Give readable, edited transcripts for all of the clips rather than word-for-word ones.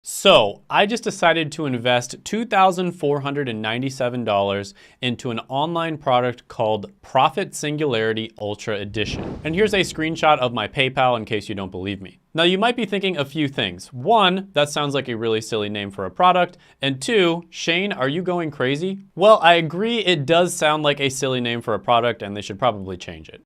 So I just decided to invest $2,497 into an online product called Singularity Ultra Edition. And here's a screenshot of my PayPal in case you don't believe me. Now you might be thinking a few things. One, that sounds like a really silly name for a product. And two, Shane, are you going crazy? Well, I agree it does sound like a silly name for a product and they should probably change it.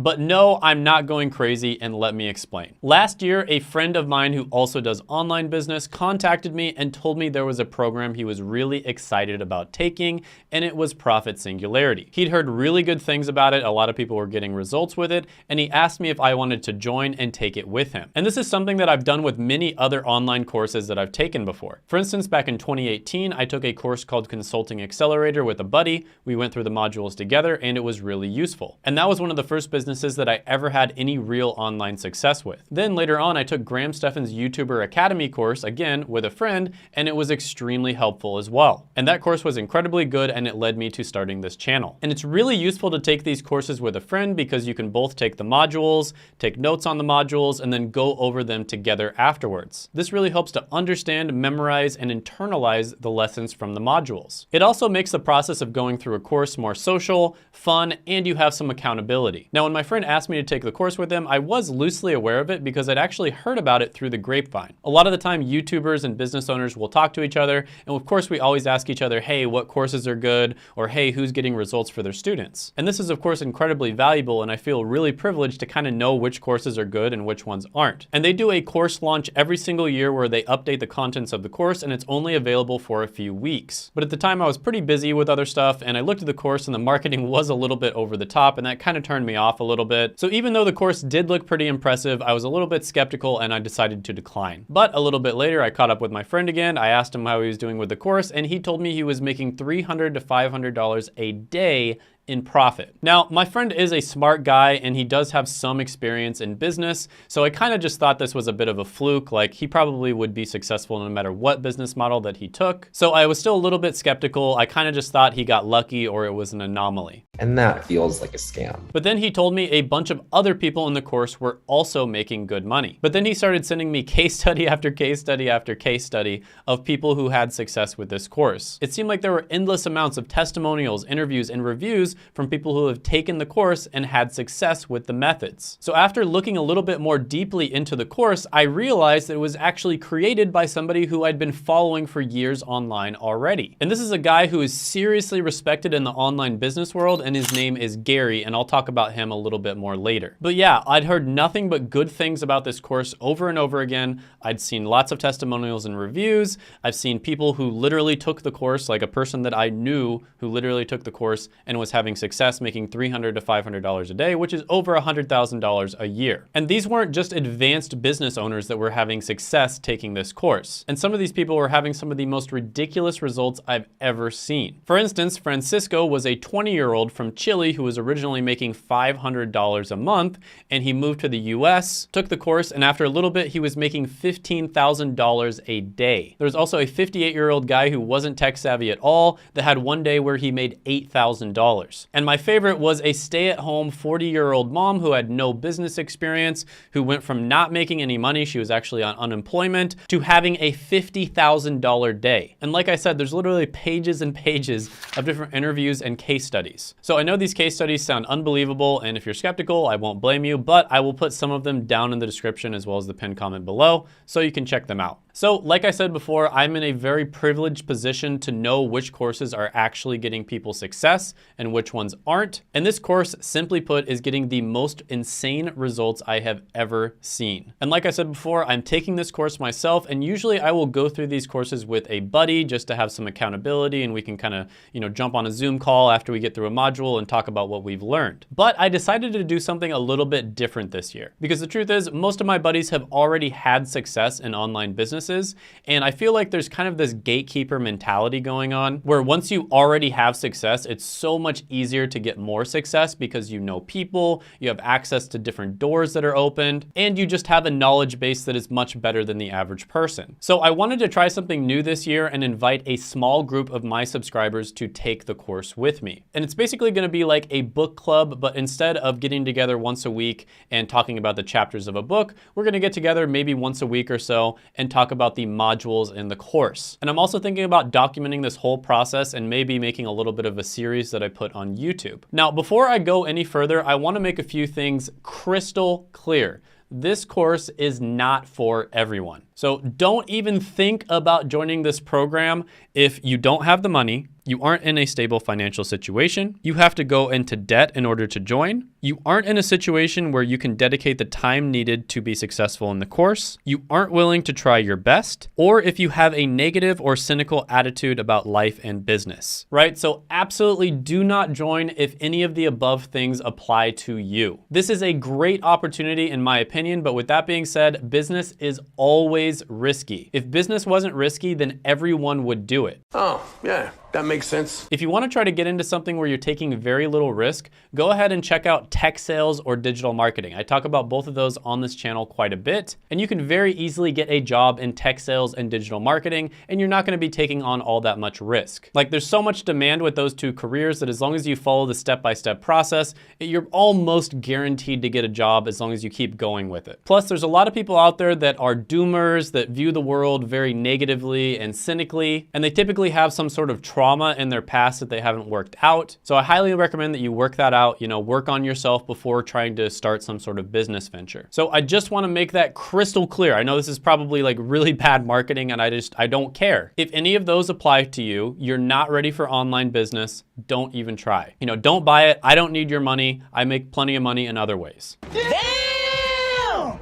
But no, I'm not going crazy, and let me explain. Last year, a friend of mine who also does online business contacted me and told me there was a program he was really excited about taking, and it was Singularity. He'd heard really good things about it, a lot of people were getting results with it, and he asked me if I wanted to join and take it with him. And this is something that I've done with many other online courses that I've taken before. For instance, back in 2018, I took a course called Consulting Accelerator with a buddy. We went through the modules together, and it was really useful. And that was one of the first businesses that I ever had any real online success with. Then later on, I took Graham Stephan's YouTuber Academy course, again, with a friend, and it was extremely helpful as well. And that course was incredibly good, and it led me to starting this channel. And it's really useful to take these courses with a friend because you can both take the modules, take notes on the modules, and then go over them together afterwards. This really helps to understand, memorize, and internalize the lessons from the modules. It also makes the process of going through a course more social, fun, and you have some accountability. Now, when my friend asked me to take the course with him, I was loosely aware of it because I'd actually heard about it through the grapevine. A lot of the time, YouTubers and business owners will talk to each other, and of course, we always ask each other, hey, what courses are good? Or hey, who's getting results for their students? And this is, of course, incredibly valuable, and I feel really privileged to kind of know which courses are good and which ones aren't. And they do a course launch every single year where they update the contents of the course, and it's only available for a few weeks. But at the time, I was pretty busy with other stuff, and I looked at the course, and the marketing was a little bit over the top, and that kind of turned me off a little bit. So even though the course did look pretty impressive, I was a little bit skeptical and I decided to decline. But a little bit later, I caught up with my friend again. I asked him how he was doing with the course, and he told me he was making $300 to $500 a day in profit. Now, my friend is a smart guy and he does have some experience in business, so I kind of just thought this was a bit of a fluke, like he probably would be successful no matter what business model that he took. So I was still a little bit skeptical. I kind of just thought he got lucky or it was an anomaly. And that feels like a scam. But then he told me a bunch of other people in the course were also making good money. But then he started sending me case study after case study after case study of people who had success with this course. It seemed like there were endless amounts of testimonials, interviews, and reviews from people who have taken the course and had success with the methods. So after looking a little bit more deeply into the course, I realized that it was actually created by somebody who I'd been following for years online already. And this is a guy who is seriously respected in the online business world, and his name is Gary, and I'll talk about him a little bit more later. But yeah, I'd heard nothing but good things about this course over and over again. I'd seen lots of testimonials and reviews. I've seen people who literally took the course, like a person that I knew who literally took the course and was having success making $300 to $500 a day, which is over $100,000 a year. And these weren't just advanced business owners that were having success taking this course. And some of these people were having some of the most ridiculous results I've ever seen. For instance, Francisco was a 20-year-old from Chile who was originally making $500 a month, and he moved to the US, took the course, and after a little bit, he was making $15,000 a day. There's also a 58-year-old guy who wasn't tech savvy at all that had one day where he made $8,000. And my favorite was a stay-at-home 40-year-old mom who had no business experience, who went from not making any money, she was actually on unemployment, to having a $50,000 day. And like I said, there's literally pages and pages of different interviews and case studies. So I know these case studies sound unbelievable, and if you're skeptical, I won't blame you, but I will put some of them down in the description as well as the pinned comment below, so you can check them out. So like I said before, I'm in a very privileged position to know which courses are actually getting people success and which ones aren't. And this course, simply put, is getting the most insane results I have ever seen. And like I said before, I'm taking this course myself, and usually I will go through these courses with a buddy just to have some accountability, and we can kind of, jump on a Zoom call after we get through a module and talk about what we've learned. But I decided to do something a little bit different this year, because the truth is most of my buddies have already had success in online businesses, and I feel like there's kind of this gatekeeper mentality going on where once you already have success, it's so much easier to get more success because you know people, you have access to different doors that are opened, and you just have a knowledge base that is much better than the average person. So I wanted to try something new this year and invite a small group of my subscribers to take the course with me. And it's basically going to be like a book club, but instead of getting together once a week and talking about the chapters of a book, we're going to get together maybe once a week or so and talk about about the modules in the course. And I'm also thinking about documenting this whole process and maybe making a little bit of a series that I put on YouTube. Now, before I go any further, I want to make a few things crystal clear. This course is not for everyone. So don't even think about joining this program if you don't have the money, you aren't in a stable financial situation, you have to go into debt in order to join, you aren't in a situation where you can dedicate the time needed to be successful in the course, you aren't willing to try your best, or if you have a negative or cynical attitude about life and business, right? So absolutely do not join if any of the above things apply to you. This is a great opportunity in my opinion, but with that being said, business is always risky. If business wasn't risky, then everyone would do it. Oh, yeah. That makes sense. If you want to try to get into something where you're taking very little risk, go ahead and check out tech sales or digital marketing. I talk about both of those on this channel quite a bit, and you can very easily get a job in tech sales and digital marketing, and you're not going to be taking on all that much risk. Like, there's so much demand with those two careers that as long as you follow the step-by-step process, you're almost guaranteed to get a job as long as you keep going with it. Plus, there's a lot of people out there that are doomers, that view the world very negatively and cynically, and they typically have some sort of trauma in their past that they haven't worked out. So I highly recommend that you work that out, work on yourself before trying to start some sort of business venture. So I just want to make that crystal clear. I know this is probably like really bad marketing and I don't care. If any of those apply to you, you're not ready for online business, don't even try. Don't buy it. I don't need your money. I make plenty of money in other ways.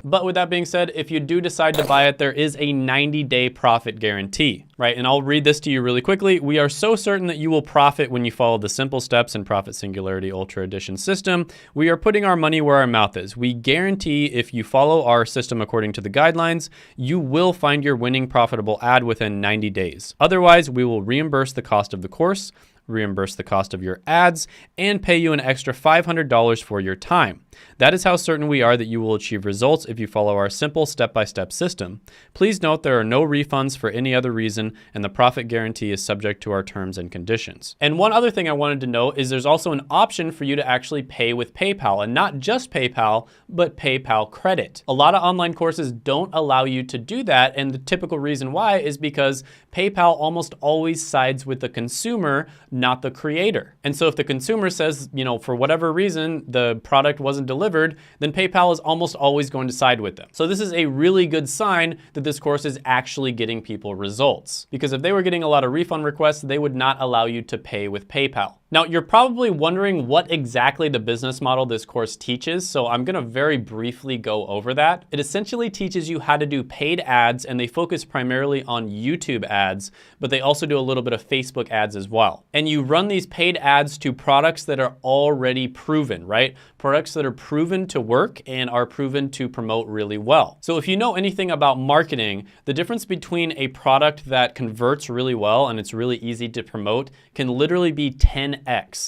But with that being said, if you do decide to buy it, there is a 90-day profit guarantee, right? And I'll read this to you really quickly. We are so certain that you will profit when you follow the simple steps in Profit Singularity Ultra Edition system. We are putting our money where our mouth is. We guarantee if you follow our system according to the guidelines, you will find your winning profitable ad within 90 days. Otherwise, we will reimburse the cost of the course, reimburse the cost of your ads, and pay you an extra $500 for your time. That is how certain we are that you will achieve results if you follow our simple step-by-step system. Please note there are no refunds for any other reason, and the profit guarantee is subject to our terms and conditions. And one other thing I wanted to note is there's also an option for you to actually pay with PayPal, and not just PayPal, but PayPal credit. A lot of online courses don't allow you to do that, and the typical reason why is because PayPal almost always sides with the consumer, not the creator. And so if the consumer says, for whatever reason, the product wasn't delivered, then PayPal is almost always going to side with them. So this is a really good sign that this course is actually getting people results. Because if they were getting a lot of refund requests, they would not allow you to pay with PayPal. Now, you're probably wondering what exactly the business model this course teaches, so I'm gonna very briefly go over that. It essentially teaches you how to do paid ads, and they focus primarily on YouTube ads, but they also do a little bit of Facebook ads as well. And you run these paid ads to products that are already proven, right? Products that are proven to work and are proven to promote really well. So if you know anything about marketing, the difference between a product that converts really well and it's really easy to promote can literally be 10x.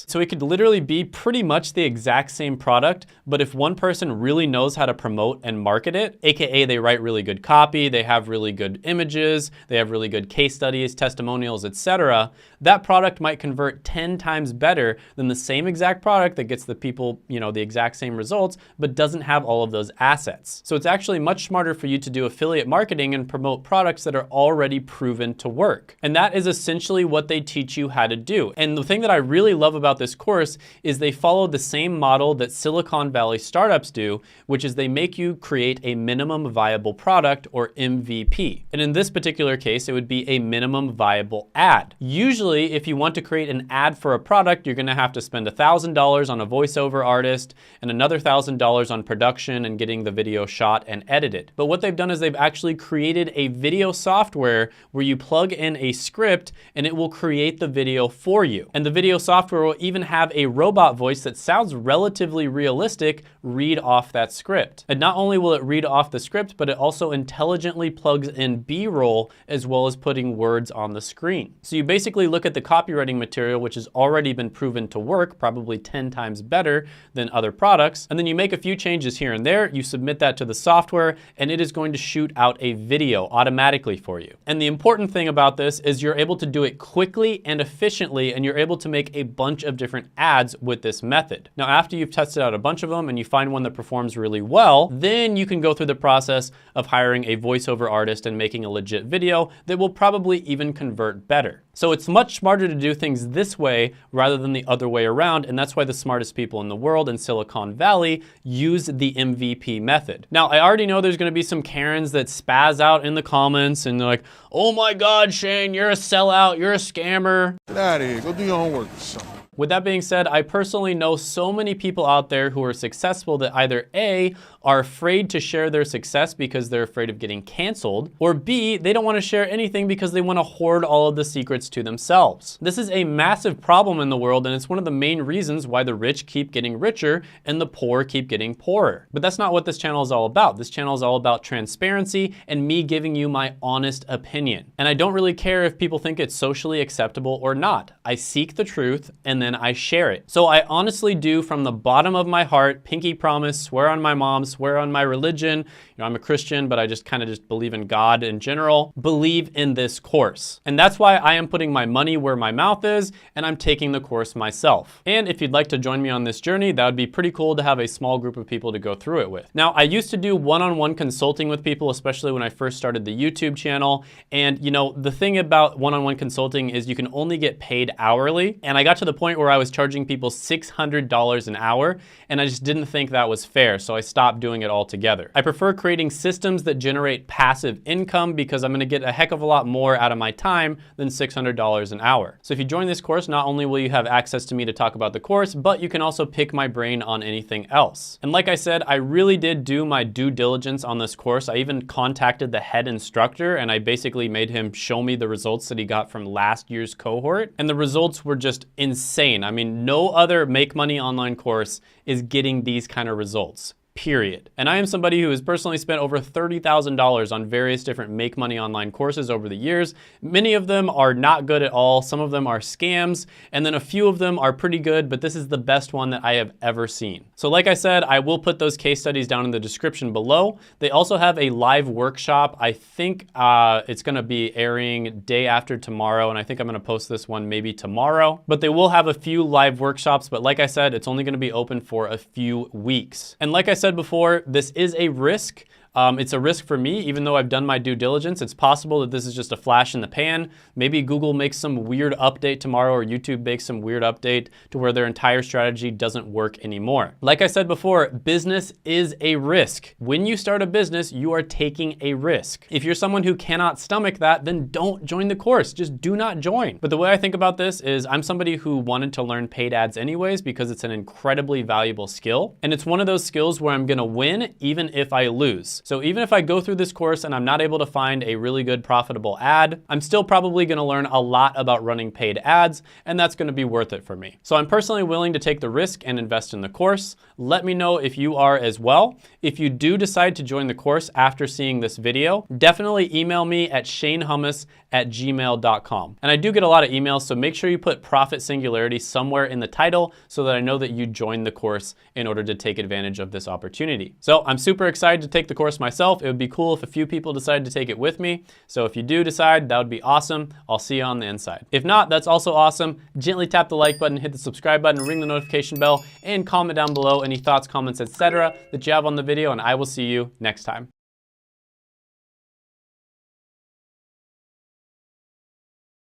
So it could literally be pretty much the exact same product, but if one person really knows how to promote and market it, AKA they write really good copy, they have really good images, they have really good case studies, testimonials, etc., that product might convert 10 times better than the same exact product that gets the people, the exact same results, but doesn't have all of those assets. So it's actually much smarter for you to do affiliate marketing and promote products that are already proven to work. And that is essentially what they teach you how to do. And the thing that I really love about this course is they follow the same model that Silicon Valley startups do, which is they make you create a minimum viable product, or MVP. And in this particular case, it would be a minimum viable ad. Usually, if you want to create an ad for a product, you're gonna have to spend $1,000 on a voiceover artist and another $1,000 on production and getting the video shot and edited. But what they've done is they've actually created a video software where you plug in a script and it will create the video for you. And the video software will even have a robot voice that sounds relatively realistic read off that script. And not only will it read off the script, but it also intelligently plugs in B-roll as well as putting words on the screen. So you basically look at the copywriting material, which has already been proven to work, probably 10 times better than other products, and then you make a few changes here and there, you submit that to the software, and it is going to shoot out a video automatically for you. And the important thing about this is you're able to do it quickly and efficiently, and you're able to make a bunch of different ads with this method. Now, after you've tested out a bunch of them and you find one that performs really well, then you can go through the process of hiring a voiceover artist and making a legit video that will probably even convert better. So it's much smarter to do things this way rather than the other way around, and that's why the smartest people in the world in Silicon Valley use the MVP method. Now, I already know there's gonna be some Karens that spaz out in the comments and they're like, oh my God, Shane, you're a sellout, you're a scammer. Get out of here, go do your homework or something. With that being said, I personally know so many people out there who are successful that either A, are afraid to share their success because they're afraid of getting canceled, or B, they don't want to share anything because they want to hoard all of the secrets to themselves. This is a massive problem in the world, and it's one of the main reasons why the rich keep getting richer and the poor keep getting poorer. But that's not what this channel is all about. This channel is all about transparency and me giving you my honest opinion. And I don't really care if people think it's socially acceptable or not. I seek the truth and then I share it. So I honestly do, from the bottom of my heart, pinky promise, swear on my mom, swear on my religion. You know, I'm a Christian, but I just kind of just believe in God in general, believe in this course. And that's why I am putting my money where my mouth is, and I'm taking the course myself. And if you'd like to join me on this journey, that would be pretty cool to have a small group of people to go through it with. Now, I used to do one-on-one consulting with people, especially when I first started the YouTube channel. And you know, the thing about one-on-one consulting is you can only get paid hourly. And I got to the point where I was charging people $600 an hour, and I just didn't think that was fair, so I stopped doing it altogether. I prefer creating systems that generate passive income because I'm gonna get a heck of a lot more out of my time than $600 an hour. So if you join this course, not only will you have access to me to talk about the course, but you can also pick my brain on anything else. And like I said, I really did do my due diligence on this course. I even contacted the head instructor, and I basically made him show me the results that he got from last year's cohort. And the results were just insane. I mean, no other Make Money Online course is getting these kind of results. Period. And I am somebody who has personally spent over $30,000 on various different Make Money Online courses over the years. Many of them are not good at all. Some of them are scams, and then a few of them are pretty good, but this is the best one that I have ever seen. So like I said, I will put those case studies down in the description below. They also have a live workshop. I think it's gonna be airing day after tomorrow, and I think I'm gonna post this one maybe tomorrow. But they will have a few live workshops, but like I said, it's only gonna be open for a few weeks. And like I said before, this is a risk. It's a risk for me, even though I've done my due diligence. It's possible that this is just a flash in the pan. Maybe Google makes some weird update tomorrow, or YouTube makes some weird update to where their entire strategy doesn't work anymore. Like I said before, business is a risk. When you start a business, you are taking a risk. If you're someone who cannot stomach that, then don't join the course. Just do not join. But the way I think about this is I'm somebody who wanted to learn paid ads anyways because it's an incredibly valuable skill. And it's one of those skills where I'm gonna win even if I lose. So even if I go through this course and I'm not able to find a really good profitable ad, I'm still probably gonna learn a lot about running paid ads, and that's gonna be worth it for me. So I'm personally willing to take the risk and invest in the course. Let me know if you are as well. If you do decide to join the course after seeing this video, definitely email me at shanehummus@gmail.com. And I do get a lot of emails, so make sure you put Profit Singularity somewhere in the title so that I know that you joined the course in order to take advantage of this opportunity. So I'm super excited to take the course myself. It would be cool if a few people decided to take it with me. So if you do decide, that would be awesome. I'll see you on the inside. If not, that's also awesome. Gently tap the like button, hit the subscribe button, ring the notification bell, and comment down below any thoughts, comments, etc. that you have on the video, and I will see you next time.